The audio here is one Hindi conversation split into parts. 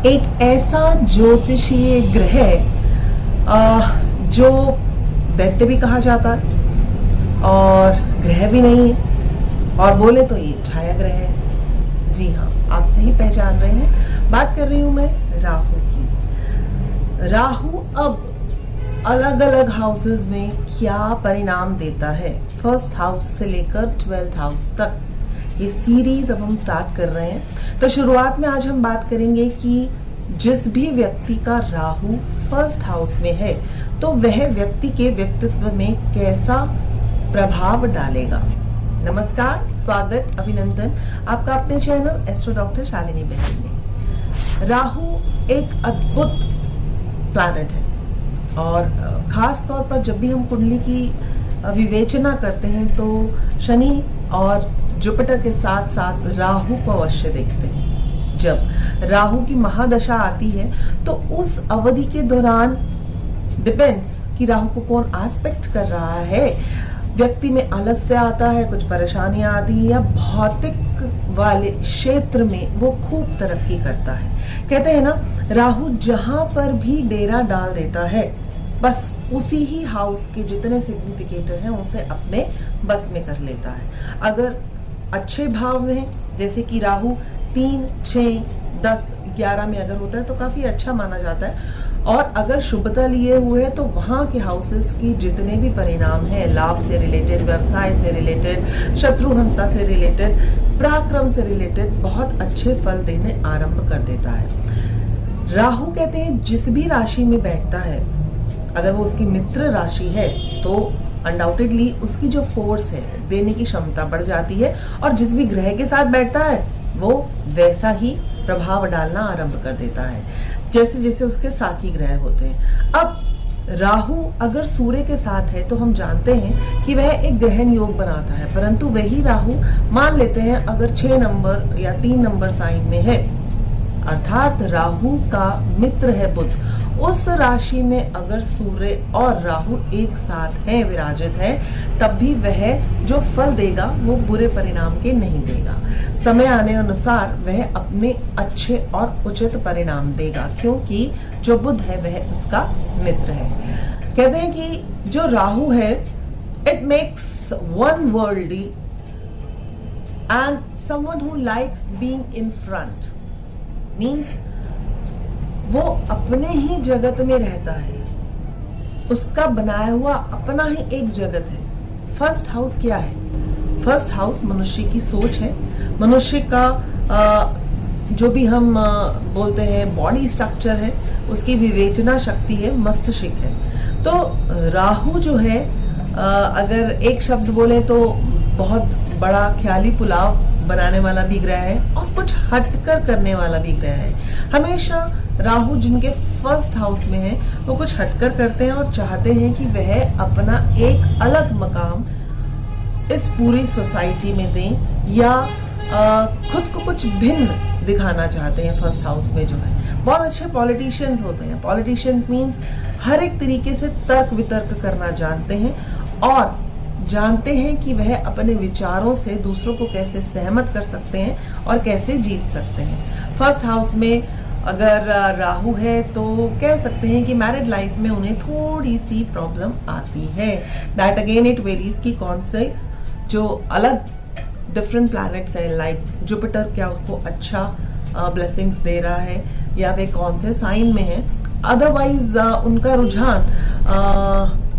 एक ऐसा ज्योतिषीय ग्रह जो दैत्य भी कहा जाता है और ग्रह भी नहीं है, और बोले तो ये छाया ग्रह है। जी हाँ, आप सही पहचान रहे हैं। बात कर रही हूं मैं राहु की। राहु अब अलग अलग हाउसेस में क्या परिणाम देता है, फर्स्ट हाउस से लेकर 12th हाउस तक ये सीरीज अब हम स्टार्ट कर रहे हैं। तो शुरुआत में आज हम बात करेंगे कि जिस भी व्यक्ति का राहु फर्स्ट हाउस में है तो वह व्यक्ति के व्यक्तित्व में कैसा प्रभाव डालेगा। नमस्कार, स्वागत, अभिनंदन आपका अपने चैनल एस्ट्रो डॉक्टर शालिनी बहन में। राहु एक अद्भुत प्लैनेट है और खास तौर पर जब भी हम कुंडली की विवेचना करते हैं तो शनि और जुपिटर के साथ साथ राहु को अवश्य देखते हैं। जब राहु की महादशा आती है तो उस अवधि के दौरान डिपेंड्स कि राहु को कौन एस्पेक्ट कर रहा है, व्यक्ति में आलस्य आता है, कुछ परेशानियां आती है, या भौतिक वाले क्षेत्र में वो खूब तरक्की करता है। कहते हैं ना, राहु जहां पर भी डेरा डाल देता है बस उसी ही हाउस के जितने सिग्निफिकेटर हैं उसे अपने बस में कर लेता है। अगर अच्छे भाव में जैसे कि राहु 3, 6, 10, 11 में अगर होता है तो काफी अच्छा माना जाता है, और अगर शुभता लिए हुए है तो वहां के हाउसेस की जितने भी परिणाम हैं, लाभ से रिलेटेड, व्यवसाय से रिलेटेड, शत्रुहंता से रिलेटेड, पराक्रम से रिलेटेड बहुत अच्छे फल देने आरंभ कर देता है। राहु कहते हैं जिस भी राशि में बैठता है, अगर वो उसकी मित्र राशि है तो अनडाउटेडली उसकी जो फोर्स है, देने की क्षमता बढ़ जाती है, और जिस भी ग्रह के साथ बैठता है वो वैसा ही प्रभाव डालना आरंभ कर देता है जैसे जैसे उसके साथी ग्रह होते हैं। अब राहु अगर सूर्य के साथ है तो हम जानते हैं कि वह एक ग्रहण योग बनाता है, परंतु वही राहु मान लेते हैं अगर 6 नंबर या 3 नंबर साइन में है, अर्थात राहु का मित्र है बुध, उस राशि में अगर सूर्य और राहु एक साथ हैं, विराजित हैं, तब भी वह जो फल देगा वो बुरे परिणाम के नहीं देगा। समय आने अनुसार वह अपने अच्छे और उचित परिणाम देगा, क्योंकि जो बुध है वह उसका मित्र है। कहते हैं कि जो राहु है, it makes one worldly and someone who likes being in front, means वो अपने ही जगत में रहता है, उसका बनाया हुआ अपना ही एक जगत है। फर्स्ट हाउस क्या है? फर्स्ट हाउस मनुष्य की सोच है, मनुष्य का जो भी हम बोलते हैं बॉडी स्ट्रक्चर है, उसकी विवेचना शक्ति है, मस्तिष्क है। तो राहु जो है, अगर एक शब्द बोले तो बहुत बड़ा ख्याली पुलाव बनाने वाला भी ग्रह है और कुछ हटकर करने वाला भी ग्रह है। हमेशा राहु जिनके फर्स्ट हाउस में है वो कुछ हटकर करते हैं और चाहते हैं कि वह अपना एक अलग मकाम इस पूरी सोसाइटी में दें, या खुद को कुछ भिन्न दिखाना चाहते हैं। फर्स्ट हाउस में जो है बहुत अच्छे पॉलिटिशियंस होते हैं। पॉलिटिशियंस मीन्स हर एक तरीके से तर्क वितर्क करना जानते हैं और जानते हैं कि वह अपने विचारों से दूसरों को कैसे सहमत कर सकते हैं और कैसे जीत सकते हैं। फर्स्ट हाउस में अगर राहु है तो कह सकते हैं कि मैरिड लाइफ में उन्हें थोड़ी सी प्रॉब्लम आती है। दैट अगेन इट वेरीज कि कौन से जो अलग डिफरेंट प्लैनेट्स है, लाइक जुपिटर क्या उसको अच्छा ब्लेसिंग्स दे रहा है या वे कौन से साइन में है। अदरवाइज उनका रुझान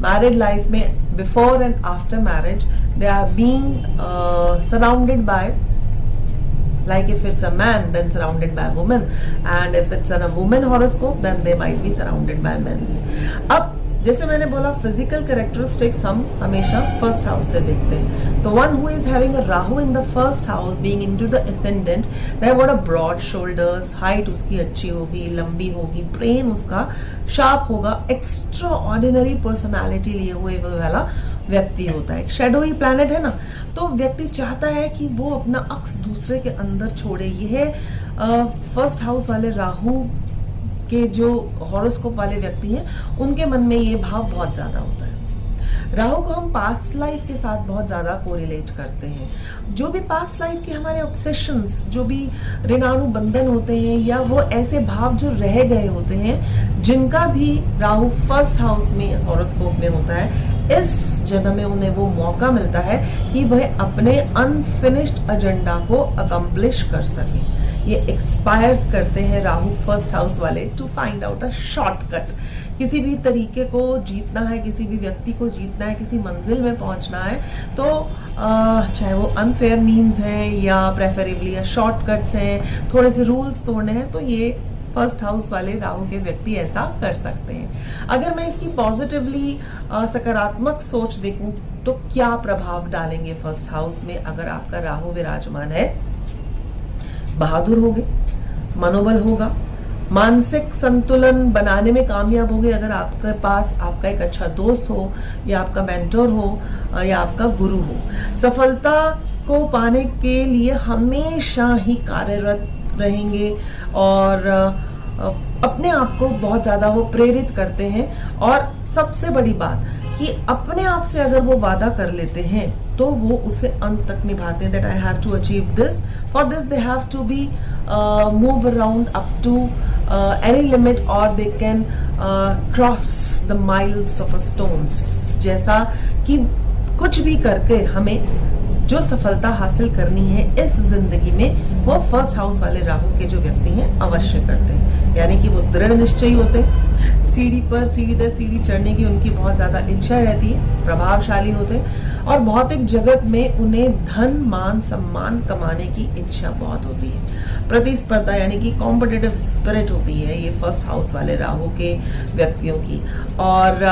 मैरिड लाइफ में before and after marriage they are being surrounded by, like if it's a man then surrounded by women, and if it's a woman horoscope then they might be surrounded by men's। अब जैसे मैंने बोला, फिजिकल कैरेक्टरिस्टिक्स हम हमेशा फर्स्ट हाउस से देखते हैं। तो one who is having a Rahu in the first house being into the ascendant, they have got a broad shoulders, height उसकी अच्छी होगी, लंबी होगी, ब्रेन उसका शार्प होगा, एक्स्ट्रा ऑर्डिनरी पर्सनालिटी लिए हुए वो वाला व्यक्ति होता है। शैडोई प्लैनेट है ना, तो व्यक्ति चाहता है कि वो अपना अक्स दूसरे के अंदर छोड़े। यह फर्स्ट हाउस वाले राहु के जो हॉरोस्कोप वाले व्यक्ति हैं उनके मन में ये भाव बहुत ज्यादा होता है। राहु को हम पास्ट लाइफ के साथ बहुत ज्यादा कोरिलेट करते हैं। जो भी पास्ट लाइफ के हमारे ऑब्सेशंस, जो भी ऋणानु बंधन होते हैं, या वो ऐसे भाव जो रह गए होते हैं, जिनका भी राहु फर्स्ट हाउस में हॉरोस्कोप में होता है, इस जन्म में उन्हें वो मौका मिलता है कि वह अपने अनफिनिश्ड एजेंडा को अकम्प्लिश कर सके। ये एक्सपायर्स करते हैं राहु फर्स्ट हाउस वाले to find out a shortcut. किसी भी तरीके को जीतना है, किसी भी व्यक्ति को जीतना है, किसी मंजिल में पहुंचना है, तो चाहे वो अनफेयर मीन्स है या प्रेफरेबली या शॉर्टकट्स हैं, थोड़े से रूल्स तोड़ने हैं, तो ये फर्स्ट हाउस वाले राहु के व्यक्ति ऐसा कर सकते हैं। अगर मैं इसकी पॉजिटिवली सकारात्मक सोच देखूं तो क्या प्रभाव डालेंगे फर्स्ट हाउस में अगर आपका राहु विराजमान है? बहादुर होगे, मनोबल होगा, मानसिक संतुलन बनाने में कामयाब होगे अगर आपके पास आपका एक अच्छा दोस्त हो, या आपका मेंटर हो, या आपका गुरु हो। सफलता को पाने के लिए हमेशा ही कार्यरत रहेंगे और अपने आप को बहुत ज्यादा वो प्रेरित करते हैं। और सबसे बड़ी बात कि अपने आप से अगर वो वादा कर लेते हैं तो वो उसे अंत तक निभाते हैं। That I have to achieve this, for this they have to be move around up to any limit, और they can cross the miles of a stones. जैसा कि कुछ भी करके हमें जो सफलता हासिल करनी है इस जिंदगी में, वो फर्स्ट हाउस वाले राहु के जो व्यक्ति हैं अवश्य करते हैं। यानी कि वो दृढ़ निश्चयी होते हैं, सीढ़ी पर सीढ़ी दर सीढ़ी चढ़ने की उनकी बहुत ज्यादा इच्छा रहती है, प्रभावशाली होते हैं, और भौतिक जगत में उन्हें धन मान सम्मान कमाने की इच्छा बहुत होती है। प्रतिस्पर्धा यानी कि कॉम्पिटिटिव स्पिरिट होती है ये फर्स्ट हाउस वाले राहु के व्यक्तियों की। और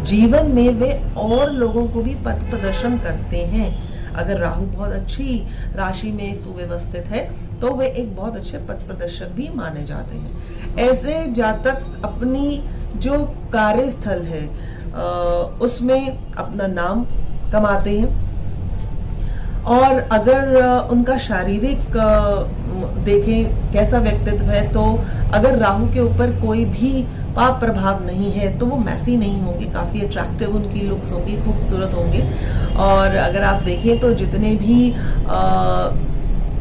जीवन में वे और लोगों को भी पथ प्रदर्शन करते हैं। अगर राहु बहुत अच्छी राशि में सुव्यवस्थित है तो वे एक बहुत अच्छे पथ प्रदर्शक भी माने जाते हैं। ऐसे जातक अपनी जो कार्यस्थल है उसमें अपना नाम कमाते हैं। और अगर उनका शारीरिक देखें कैसा व्यक्तित्व है, तो अगर राहु के ऊपर कोई भी पाप प्रभाव नहीं है तो वो मैसी नहीं होंगे, काफी अट्रैक्टिव उनकी लुक्स होंगी, खूबसूरत होंगे। और अगर आप देखें तो जितने भी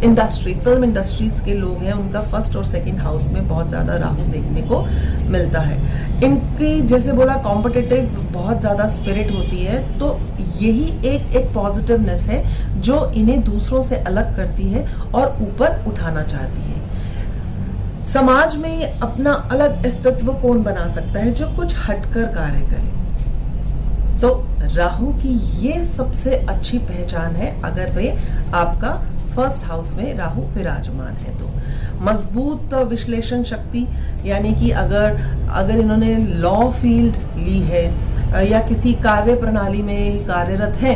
फिल्म इंडस्ट्रीज के लोग हैं, उनका फर्स्ट और सेकंड हाउस में बहुत ज्यादा राहु देखने को मिलता है। इनकी जैसे बोला कॉम्पिटिटिव बहुत ज्यादा स्पिरिट होती है, तो यही एक पॉजिटिवनेस है जो इन्हें दूसरों से अलग करती है और ऊपर उठाना चाहती है। समाज में अपना अलग अस्तित्व कौन बना सकता है? जो कुछ हटकर कार्य करे। तो राहु की ये सबसे अच्छी पहचान है अगर वे आपका फर्स्ट हाउस में राहु विराजमान है तो। मजबूत विश्लेषण शक्ति, यानी कि अगर इन्होंने लॉ फील्ड ली है या किसी कार्य प्रणाली में कार्यरत है,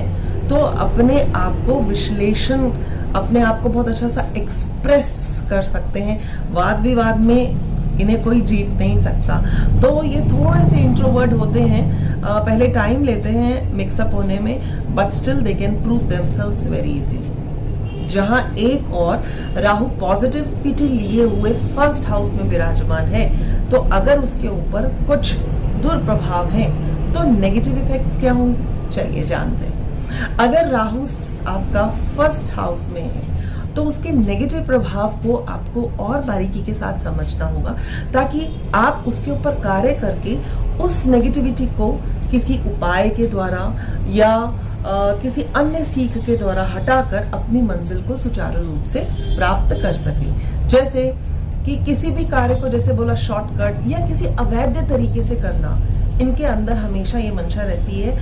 तो अपने आप को विश्लेषण, अपने आप को बहुत अच्छा सा एक्सप्रेस कर सकते हैं। वाद विवाद में इन्हें कोई जीत नहीं सकता। तो ये थोड़े से इंट्रोवर्ट होते हैं, पहले टाइम लेते हैं मिक्सअप होने में, but still they can prove themselves very easily. जहां एक और राहु पॉजिटिविटी लिए हुए फर्स्ट हाउस में विराजमान है, तो अगर उसके ऊपर कुछ दुष्प्रभाव हैं तो नेगेटिव इफेक्ट्स क्या होंगे, चलिए जानते हैं। अगर राहु आपका फर्स्ट हाउस में है तो उसके नेगेटिव प्रभाव को आपको और बारीकी के साथ समझना होगा, ताकि आप उसके ऊपर कार्य करके उस नेगेटिविटी को किसी उपाय के द्वारा या किसी अन्य सीख के द्वारा हटाकर अपनी मंजिल को सुचारू रूप से प्राप्त कर सके। जैसे कि किसी भी कार्य को, जैसे बोला शॉर्टकट या किसी अवैध तरीके से करना, इनके अंदर हमेशा ये मंशा रहती है,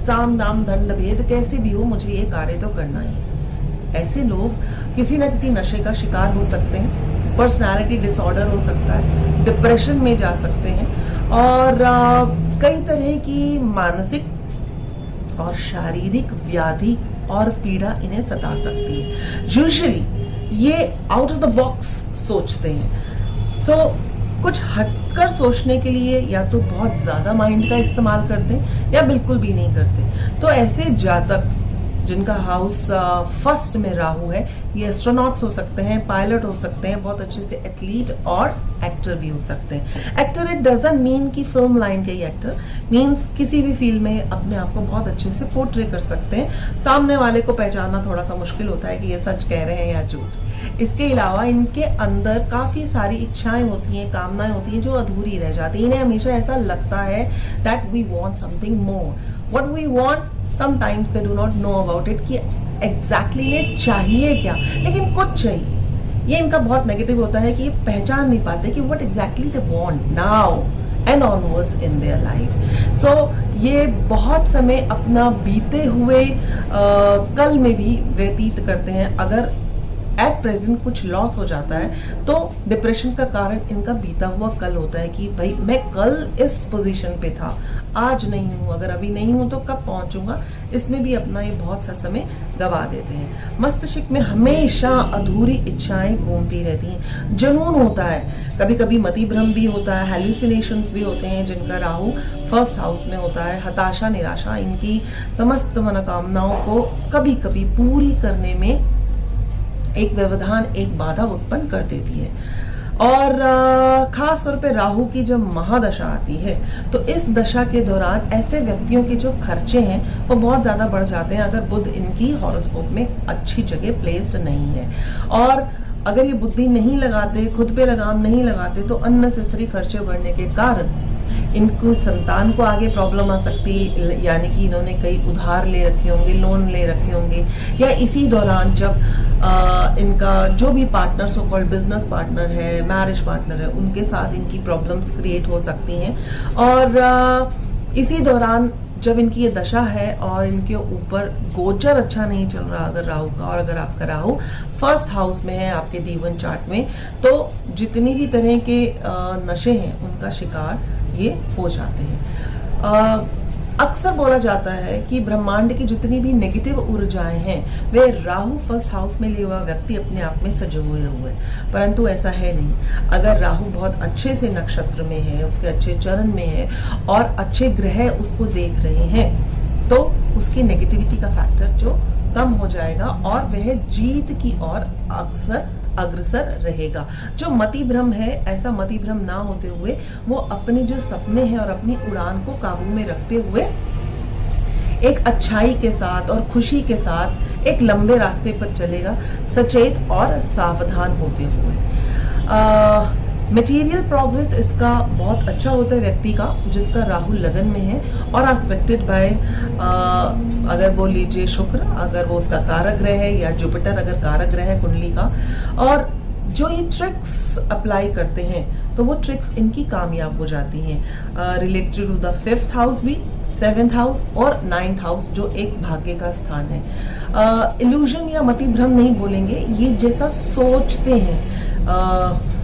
साम दाम दंड भेद कैसे भी हो मुझे ये कार्य तो करना ही। ऐसे लोग किसी न किसी नशे का शिकार हो सकते हैं, पर्सनालिटी डिसऑर्डर हो सकता है, डिप्रेशन में जा सकते हैं, और कई तरह की मानसिक और शारीरिक व्याधि और पीड़ा इन्हें सता सकती है। यूजुअली ये आउट ऑफ द बॉक्स सोचते हैं। सो कुछ हटकर सोचने के लिए या तो बहुत ज्यादा माइंड का इस्तेमाल करते हैं या बिल्कुल भी नहीं करते। तो ऐसे जातक जिनका हाउस फर्स्ट में राहु है, ये एस्ट्रोनॉट्स हो सकते हैं, पायलट हो सकते हैं, बहुत अच्छे से एथलीट और एक्टर भी हो सकते हैं। एक्टर इट डजंट मीन कि फिल्म लाइन के ही एक्टर, मीन्स किसी भी फील्ड में अपने आप को बहुत अच्छे से पोर्ट्रे कर सकते हैं। सामने वाले को पहचानना थोड़ा सा मुश्किल होता है कि ये सच कह रहे हैं या झूठ। इसके अलावा इनके अंदर काफी सारी इच्छाएं होती हैं, कामनाएं होती हैं जो अधूरी रह जाती हैं। इन्हें हमेशा ऐसा लगता है that we want something more, what we want sometimes they do not know about it कि एग्जैक्टली इन्हें चाहिए क्या, लेकिन कुछ चाहिए। ये इनका बहुत नेगेटिव होता है कि ये पहचान नहीं पाते कि what exactly they want now and onwards in their life. So ये बहुत समय अपना बीते हुए कल में भी व्यतीत करते हैं। अगर एट प्रेजेंट कुछ लॉस हो जाता है तो डिप्रेशन का कारण इनका बीता हुआ कल होता है कि भाई मैं कल इस पोजीशन पे था, आज नहीं हूं, अगर अभी नहीं हूं तो कब पहुंचूंगा। इसमें भी अपना ये बहुत सा समय गवा देते हैं। मस्तिष्क में हमेशा अधूरी इच्छाएं घूमती रहती हैं, जुनून होता है, कभी कभी मति भ्रम भी होता है, हेल्यूसिनेशंस भी होते हैं जिनका राहु फर्स्ट हाउस में होता है। हताशा, निराशा इनकी समस्त मनोकामनाओं को कभी कभी पूरी करने में एक व्यवधान, एक बाधा उत्पन्न कर देती है। और खास तौर पे राहु की जब महादशा आती है तो इस दशा के दौरान ऐसे व्यक्तियों के जो खर्चे हैं वो बहुत ज्यादा बढ़ जाते हैं अगर बुध इनकी हॉरोस्कोप में अच्छी जगह प्लेस्ड नहीं है। और अगर ये बुद्धि नहीं लगाते, खुद पे लगाम नहीं लगाते तो अननेसेसरी खर्चे बढ़ने के कारण इनको संतान को आगे प्रॉब्लम आ सकती है, यानी कि इन्होंने कई उधार ले रखे होंगे, लोन ले रखे होंगे, या इसी दौरान जब इनका जो भी partner, so called business partner है, मैरिज पार्टनर है, उनके साथ इनकी प्रॉब्लम्स क्रिएट हो सकती हैं। और इसी दौरान जब इनकी ये दशा है और इनके ऊपर गोचर अच्छा नहीं चल रहा अगर राहु का, और अगर आपका राहु फर्स्ट हाउस में है आपके जीवन चार्ट में, तो जितनी भी तरह के नशे हैं उनका शिकार ये हो जाते हैं। अक्सर बोला जाता है कि ब्रह्मांड की जितनी भी नेगेटिव ऊर्जाएं हैं वे राहु फर्स्ट हाउस में लिए हुआ व्यक्ति अपने आप में सजोए हुए, परंतु ऐसा है नहीं। अगर राहु बहुत अच्छे से नक्षत्र में है, उसके अच्छे चरण में है और अच्छे ग्रह उसको देख रहे हैं तो उसकी नेगेटिविटी का फैक्टर जो कम हो जाएगा और वह जीत की ओर अक्सर अग्रसर रहेगा। जो मति भ्रम है, ऐसा मति भ्रम ना होते हुए वो अपने जो सपने हैं और अपनी उड़ान को काबू में रखते हुए एक अच्छाई के साथ और खुशी के साथ एक लंबे रास्ते पर चलेगा, सचेत और सावधान होते हुए। मटेरियल प्रोग्रेस इसका बहुत अच्छा होता है व्यक्ति का जिसका राहु लगन में है और एस्पेक्टेड बाय अगर वो लीजिए शुक्र, अगर वो उसका कारक ग्रह है, या जुपिटर अगर कारक ग्रह है कुंडली का। और जो ये ट्रिक्स अप्लाई करते हैं तो वो ट्रिक्स इनकी कामयाब हो जाती हैं। Related to the 5th house भी, 7th हाउस और 9th हाउस जो एक भाग्य का स्थान है। इल्यूजन या मति भ्रम नहीं बोलेंगे, ये जैसा सोचते हैं,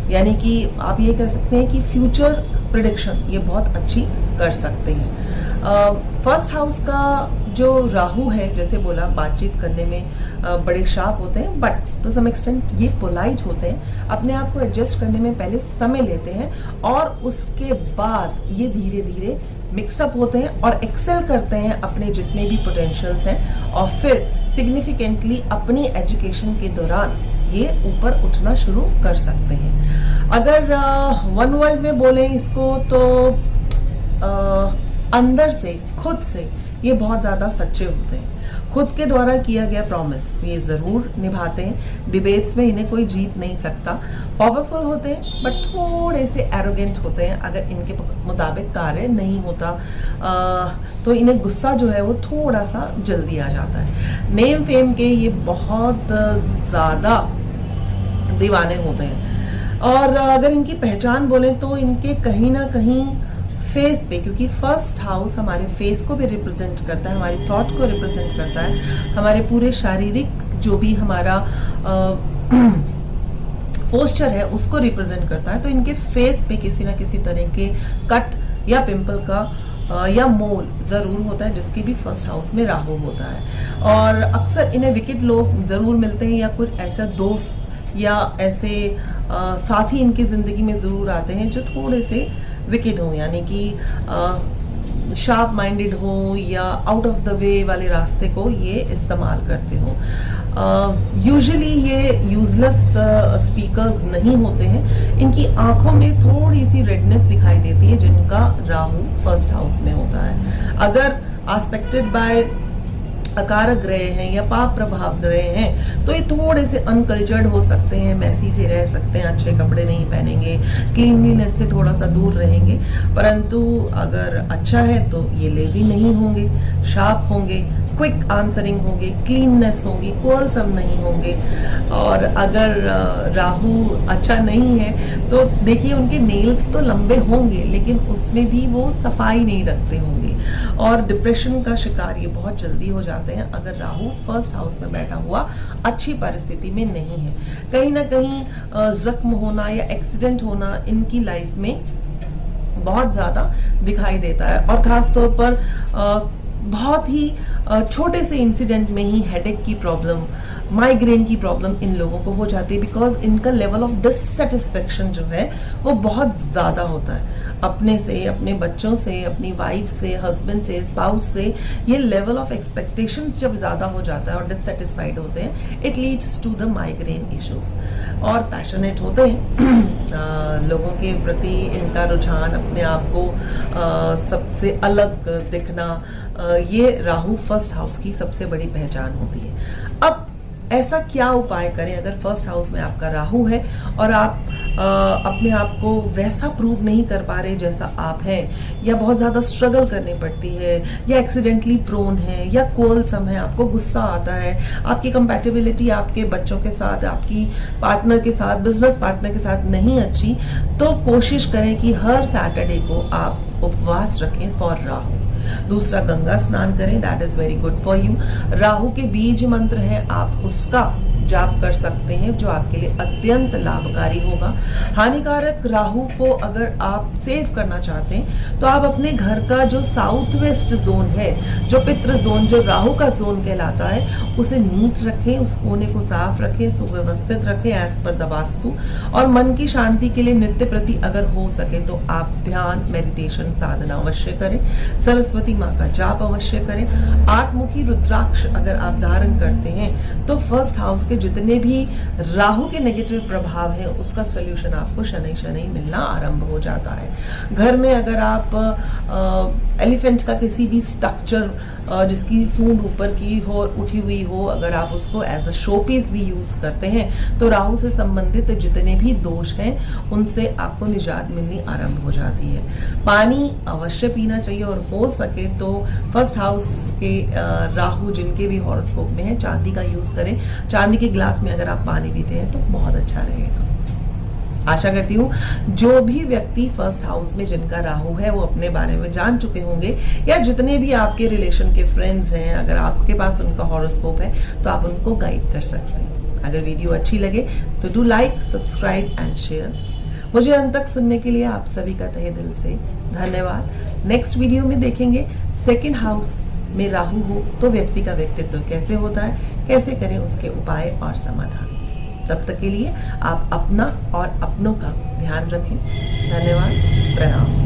यानी कि आप ये कह सकते हैं कि फ्यूचर प्रेडिक्शन ये बहुत अच्छी कर सकते हैं। फर्स्ट हाउस का जो राहु है, जैसे बोला, बातचीत करने में बड़े शार्प होते हैं, बट टू सम एक्सटेंट ये पोलाइट होते हैं, अपने आप को एडजस्ट करने में पहले समय लेते हैं और उसके बाद ये धीरे धीरे मिक्सअप होते हैं और एक्सेल करते हैं अपने जितने भी पोटेंशियल्स हैं और फिर सिग्निफिकेंटली अपनी एजुकेशन के दौरान ये ऊपर उठना शुरू कर सकते हैं। अगर वन वर्ल्ड में बोलें इसको तो अंदर से, खुद से ये बहुत ज्यादा सच्चे होते हैं। खुद के द्वारा किया गया प्रॉमिस ये जरूर निभाते हैं। डिबेट्स में इन्हें कोई जीत नहीं सकता। पावरफुल होते हैं बट थोड़े से एरोगेंट होते हैं। अगर इनके मुताबिक कार्य नहीं होता तो इन्हें गुस्सा जो है वो थोड़ा सा जल्दी आ जाता है। नेम फेम के ये बहुत ज्यादा दीवाने होते हैं। और अगर इनकी पहचान बोले तो इनके कहीं ना कहीं फेस पे, क्योंकि फर्स्ट हाउस हमारे फेस को भी रिप्रेजेंट करता है, हमारी थॉट को रिप्रेजेंट करता है, हमारे पूरे शारीरिक जो भी हमारा पोस्चर है उसको रिप्रेजेंट करता है। तो इनके फेस पे किसी ना किसी तरह के कट या पिंपल का या मोल जरूर होता है, जिसकी भी फर्स्ट हाउस में राहु होता है। और अक्सर इन्हें विकेट लोग जरूर मिलते हैं या कुछ ऐसा दोस्त या ऐसे साथी इनकी जिंदगी में जरूर आते हैं जो थोड़े से विकेट हो, यानी कि शार्प माइंडेड हो या आउट ऑफ द वे वाले रास्ते को ये इस्तेमाल करते हो। यूजुअली ये यूजलेस स्पीकर्स नहीं होते हैं, इनकी आंखों में थोड़ी सी रेडनेस दिखाई देती है जिनका राहु फर्स्ट हाउस में होता है। अगर एस्पेक्टेड बाय अकारक ग्रह हैं या पाप प्रभाव ग्रह हैं तो ये थोड़े से अनकल्चर्ड हो सकते हैं, मैसी से रह सकते हैं, अच्छे कपड़े नहीं पहनेंगे, क्लीनलीनेस से थोड़ा सा दूर रहेंगे। परंतु अगर अच्छा है तो ये लेजी नहीं होंगे, शार्प होंगे, क्विक आंसरिंग होंगे, क्लीननेस होंगी, क्वालसम नहीं होंगे। और अगर राहु अच्छा नहीं है तो देखिए उनके नेल्स तो लंबे होंगे लेकिन उसमें भी वो सफाई नहीं रखते होंगे और डिप्रेशन का शिकार ये बहुत जल्दी हो जाते हैं अगर राहु फर्स्ट हाउस में बैठा हुआ अच्छी परिस्थिति में नहीं है। कहीं ना कहीं जख्म होना या एक्सीडेंट होना इनकी लाइफ में बहुत ज्यादा दिखाई देता है और खासतौर पर बहुत ही छोटे से इंसिडेंट में ही हेडेक की प्रॉब्लम, माइग्रेन की प्रॉब्लम इन लोगों को हो जाती है बिकॉज इनका लेवल ऑफ डिससेटिस्फेक्शन जो है वो बहुत ज्यादा होता है अपने से, अपने बच्चों से, अपनी वाइफ से, हस्बैंड से, स्पाउस से। ये लेवल ऑफ एक्सपेक्टेशंस जब ज्यादा हो जाता है और डिससेटिस्फाइड होते हैं it leads to the migraine issues. और पैशनेट होते हैं लोगों के प्रति, इनका रुझान अपने आप को सबसे अलग दिखना, ये राहु फर्स्ट हाउस की सबसे बड़ी पहचान होती है। अब ऐसा क्या उपाय करें अगर फर्स्ट हाउस में आपका राहु है और आप अपने आप को वैसा प्रूव नहीं कर पा रहे जैसा आप हैं, या बहुत ज्यादा स्ट्रगल करनी पड़ती है, या एक्सीडेंटली प्रोन है, या क्वालसम है, आपको गुस्सा आता है, आपकी कंपैटिबिलिटी आपके बच्चों के साथ, आपकी पार्टनर के साथ, बिजनेस पार्टनर के साथ नहीं अच्छी, तो कोशिश करें कि हर सैटरडे को आप उपवास रखें फॉर राहु। दूसरा, गंगा स्नान करें, that is very good for you. Rahu के बीज मंत्र है, आप उसका जाप कर सकते हैं जो आपके लिए अत्यंत लाभकारी होगा। हानिकारक राहु को अगर आप सेव करना चाहते हैं तो आप अपने घर का जो साउथ वेस्ट जोन है, जो पितृ जोन, जो राहु का जोन कहलाता है, उसे नीट रखें, उस कोने को साफ रखें, सुव्यवस्थित रखें एज पर द वास्तु। और मन की शांति के लिए नित्य प्रति अगर हो सके तो आप ध्यान, मेडिटेशन, साधना अवश्य करें। सरस्वती माँ का जाप अवश्य करें। 8 मुखी रुद्राक्ष अगर आप धारण करते हैं तो फर्स्ट हाउस के जितने भी राहु के नेगेटिव प्रभाव है उसका सोल्यूशन आपको शनै शनै मिलना आरंभ हो जाता है। घर में अगर आप एलिफेंट का किसी भी स्ट्रक्चर जिसकी सूंड ऊपर की हो, उठी हुई हो, अगर आप उसको एज अ शो पीस भी यूज करते हैं तो राहु से संबंधित जितने भी दोष हैं उनसे आपको निजात मिलनी आरंभ हो जाती है। पानी अवश्य पीना चाहिए और हो सके तो फर्स्ट हाउस के राहु जिनके भी हॉरोस्कोप में है चांदी का यूज करें। चांदी के ग्लास में अगर आप पानी पीते हैं तो बहुत अच्छा रहेगा। आशा करती हूँ जो भी व्यक्ति फर्स्ट हाउस में जिनका राहु है वो अपने बारे में जान चुके होंगे, या जितने भी आपके रिलेशन के फ्रेंड्स हैं अगर आपके पास उनका हॉरोस्कोप है तो आप उनको गाइड कर सकते हैं। अगर वीडियो अच्छी लगे तो do like, subscribe and share. मुझे अंत तक सुनने के लिए आप सभी का तहे दिल से धन्यवाद। नेक्स्ट वीडियो में देखेंगे सेकंड हाउस में राहु हो तो व्यक्ति का व्यक्तित्व कैसे होता है, कैसे करें उसके उपाय और समाधान। तब तक के लिए आप अपना और अपनों का ध्यान रखें। धन्यवाद, प्रणाम।